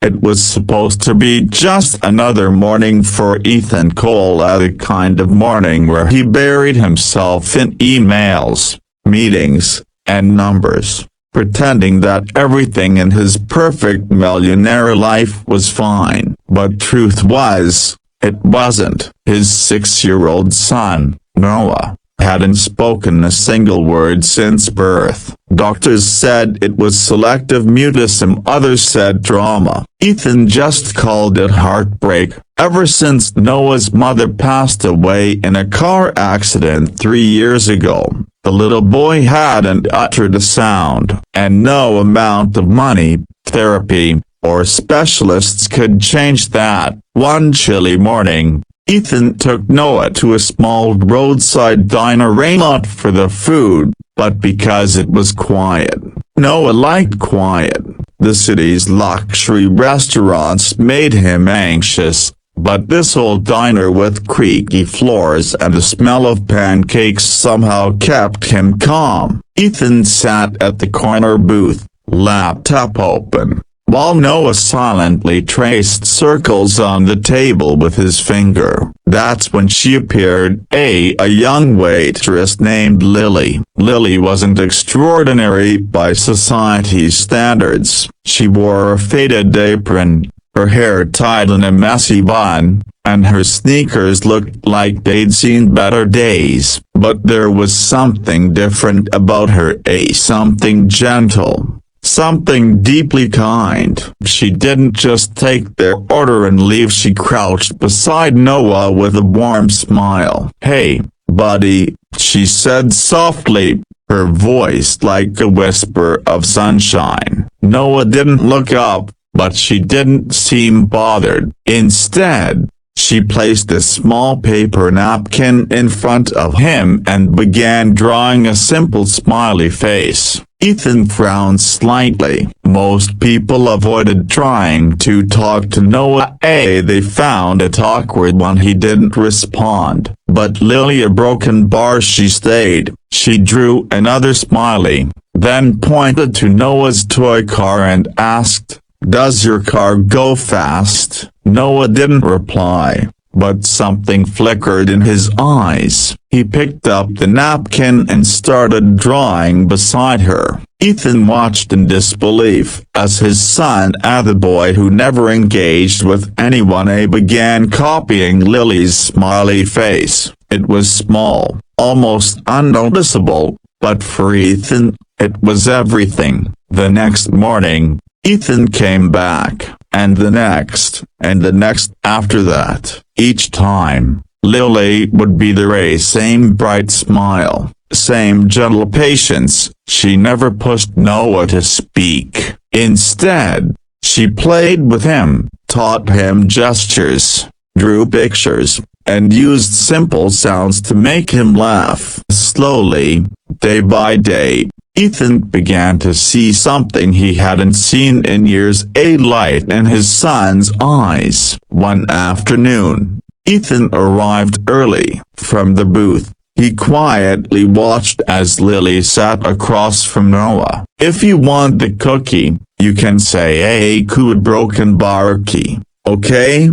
It was supposed to be just another morning for Ethan Cole, the kind of morning where he buried himself in emails, meetings, and numbers, pretending that everything in his perfect millionaire life was fine. But truth was, it wasn't. His 6-year-old son, Noah, hadn't spoken a single word since birth. Doctors said it was selective mutism, others said trauma. Ethan just called it heartbreak. Ever since Noah's mother passed away in a car accident 3 years ago, the little boy hadn't uttered a sound, and no amount of money, therapy, or specialists could change that. One chilly morning, Ethan took Noah to a small roadside diner, not for the food, but because it was quiet. Noah liked quiet. The city's luxury restaurants made him anxious, but this old diner with creaky floors and the smell of pancakes somehow kept him calm. Ethan sat at the corner booth, laptop open, while Noah silently traced circles on the table with his finger. That's when she appeared, a young waitress named Lily. Lily wasn't extraordinary by society's standards. She wore a faded apron, her hair tied in a messy bun, and her sneakers looked like they'd seen better days. But there was something different about her, something gentle. Something deeply kind. She didn't just take their order and leave. She crouched beside Noah with a warm smile. "Hey, buddy," she said softly, her voice like a whisper of sunshine. Noah didn't look up, but she didn't seem bothered. Instead, she placed a small paper napkin in front of him and began drawing a simple smiley face. Ethan frowned slightly. Most people avoided trying to talk to Noah. They found it awkward when he didn't respond. But Lily, a broken bar, she stayed. She drew another smiley, then pointed to Noah's toy car and asked, "Does your car go fast?" Noah didn't reply, but something flickered in his eyes. He picked up the napkin and started drawing beside her. Ethan watched in disbelief as his son, the boy who never engaged with anyone, began copying Lily's smiley face. It was small, almost unnoticeable, but for Ethan, it was everything. The next morning, Ethan came back, and the next after that. Each time, Lily would be there, same bright smile, same gentle patience. She never pushed Noah to speak. Instead, she played with him, taught him gestures, drew pictures, and used simple sounds to make him laugh. Slowly, day by day, Ethan began to see something he hadn't seen in years, a light in his son's eyes. One afternoon, Ethan arrived early from the booth. He quietly watched as Lily sat across from Noah. "If you want the cookie, you can say a could broken barky, okay?"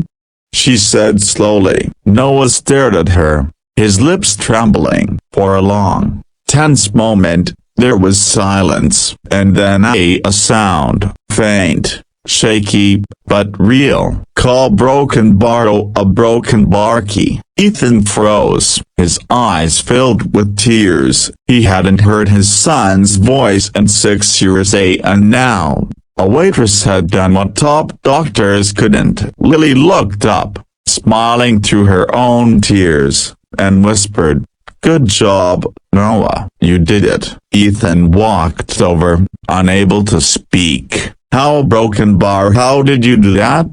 she said slowly. Noah stared at her, his lips trembling. For a long, tense moment, there was silence, and then a sound, faint, shaky, but real. "Call broken barrow a broken barky." Ethan froze, his eyes filled with tears. He hadn't heard his son's voice in 6 years, and now, a waitress had done what top doctors couldn't. Lily looked up, smiling through her own tears, and whispered, "Good job, Noah, you did it." Ethan walked over, unable to speak. "How broken bar, how did you do that?"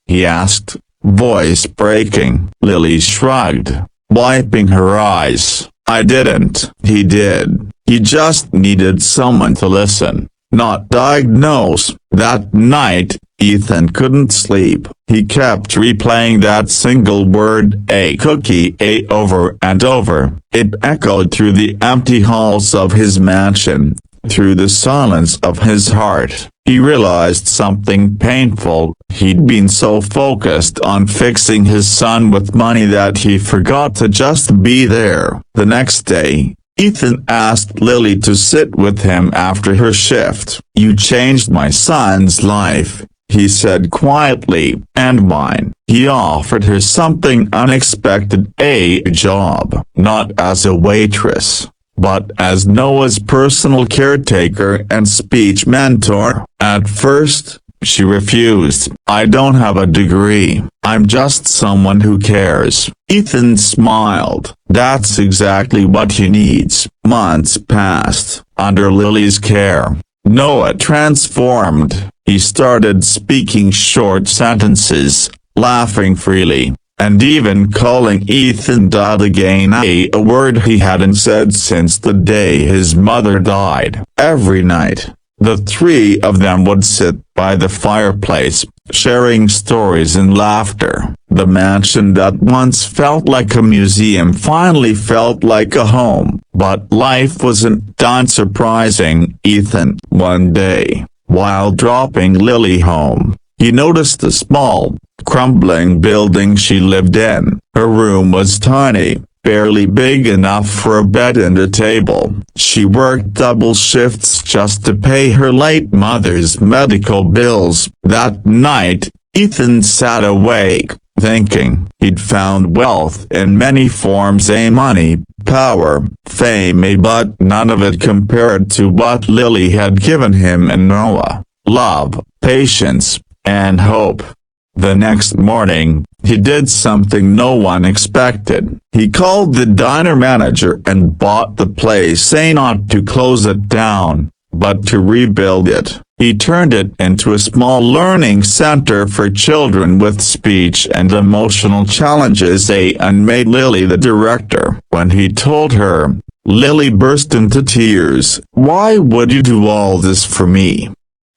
he asked, voice breaking. Lily shrugged, wiping her eyes. "I didn't." "He did. He just needed someone to listen, not diagnose." That night, Ethan couldn't sleep. He kept replaying that single word, a cookie, over and over. It echoed through the empty halls of his mansion, through the silence of his heart. he realized something painful. He'd been so focused on fixing his son with money that he forgot to just be there. The next day, Ethan asked Lily to sit with him after her shift. "You changed my son's life," he said quietly, "and mine." He offered her something unexpected, a job, not as a waitress, but as Noah's personal caretaker and speech mentor. At first, she refused. "I don't have a degree. I'm just someone who cares." Ethan smiled. That's exactly what he needs. Months passed. Under Lily's care, Noah transformed. He started speaking short sentences, laughing freely, and even calling Ethan Dad again, a word he hadn't said since the day his mother died. Every night, the three of them would sit by the fireplace, sharing stories and laughter. The mansion that once felt like a museum finally felt like a home. But life wasn't done surprising Ethan. One day, while dropping Lily home, he noticed the small, crumbling building she lived in. Her room was tiny, barely big enough for a bed and a table. She worked double shifts just to pay her late mother's medical bills. That night, Ethan sat awake, thinking he'd found wealth in many forms, money, power, fame, but none of it compared to what Lily had given him and Noah: love, patience, and hope. The next morning, he did something no one expected. He called the diner manager and bought the place, not to close it down, but to rebuild it. He turned it into a small learning center for children with speech and emotional challenges, and made Lily the director. When he told her, Lily burst into tears. "Why would you do all this for me?"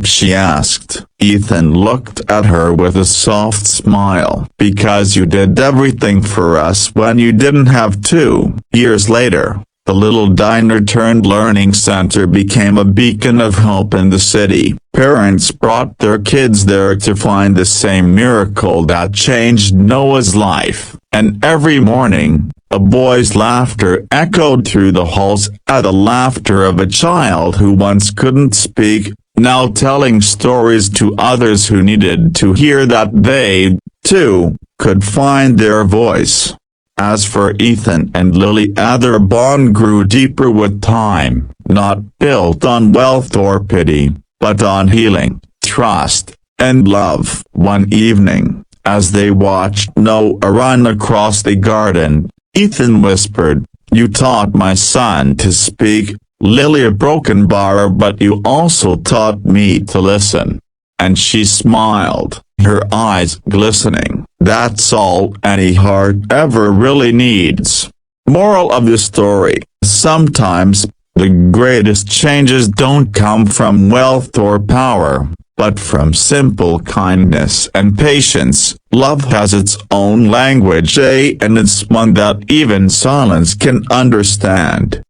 she asked. Ethan looked at her with a soft smile. "Because you did everything for us when you didn't have to." Years later, the little diner turned learning center became a beacon of hope in the city. Parents brought their kids there to find the same miracle that changed Noah's life. And every morning, a boy's laughter echoed through the halls, the laughter of a child who once couldn't speak, now telling stories to others who needed to hear that they, too, could find their voice. As for Ethan and Lily, their bond grew deeper with time, not built on wealth or pity, but on healing, trust, and love. One evening, as they watched Noah run across the garden, Ethan whispered, "You taught my son to speak, Lily, a broken bar, but you also taught me to listen." And she smiled, her eyes glistening. That's all any heart ever really needs. Moral of the story: sometimes, the greatest changes don't come from wealth or power, but from simple kindness and patience. Love has its own language, and it's one that even silence can understand.